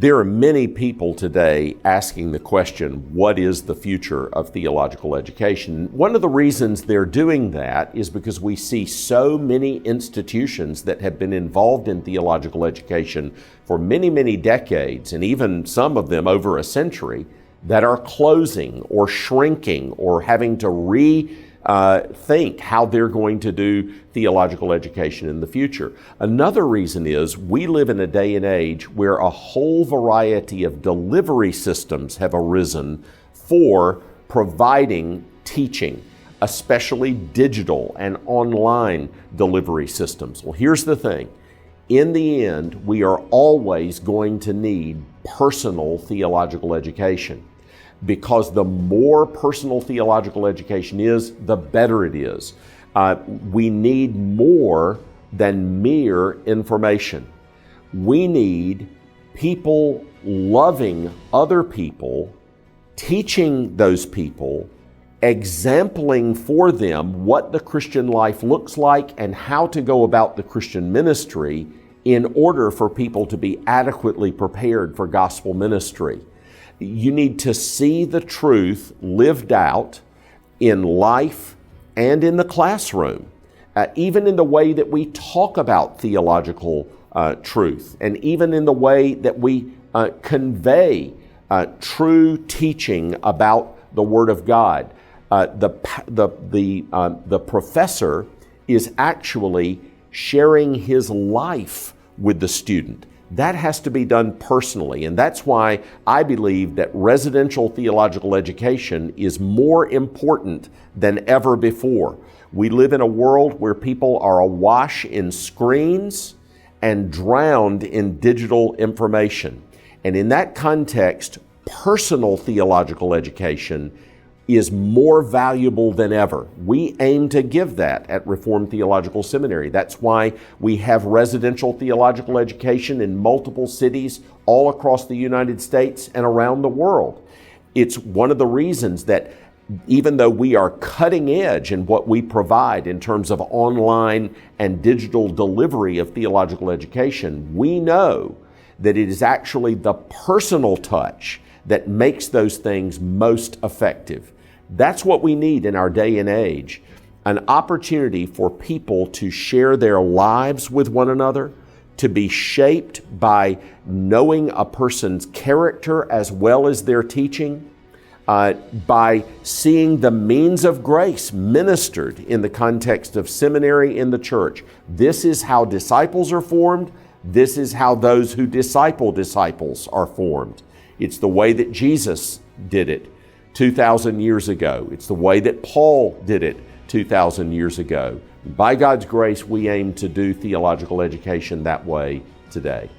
There are many people today asking the question, what is the future of theological education? One of the reasons they're doing that is because we see so many institutions that have been involved in theological education for many, many decades, and even some of them over a century, that are closing or shrinking or having to rethink how they're going to do theological education in the future. Another reason is we live in a day and age where a whole variety of delivery systems have arisen for providing teaching, especially digital and online delivery systems. Well, here's the thing. In the end, we are always going to need personal theological education, because the more personal theological education is, the better it is. We need more than mere information. We need people loving other people, teaching those people, exempling for them what the Christian life looks like and how to go about the Christian ministry in order for people to be adequately prepared for gospel ministry. You need to see the truth lived out in life and in the classroom, even in the way that we talk about theological truth, and even in the way that we convey true teaching about the Word of God. The professor is actually sharing his life with the student. That has to be done personally, and that's why I believe that residential theological education is more important than ever before. We live in a world where people are awash in screens and drowned in digital information. And in that context, personal theological education is more valuable than ever. We aim to give that at Reformed Theological Seminary. That's why we have residential theological education in multiple cities all across the United States and around the world. It's one of the reasons that even though we are cutting edge in what we provide in terms of online and digital delivery of theological education, we know that it is actually the personal touch that makes those things most effective. That's what we need in our day and age, an opportunity for people to share their lives with one another, to be shaped by knowing a person's character as well as their teaching, by seeing the means of grace ministered in the context of seminary in the church. This is how disciples are formed. This is how those who disciple disciples are formed. It's the way that Jesus did it 2,000 years ago. It's the way that Paul did it 2,000 years ago. By God's grace, we aim to do theological education that way today.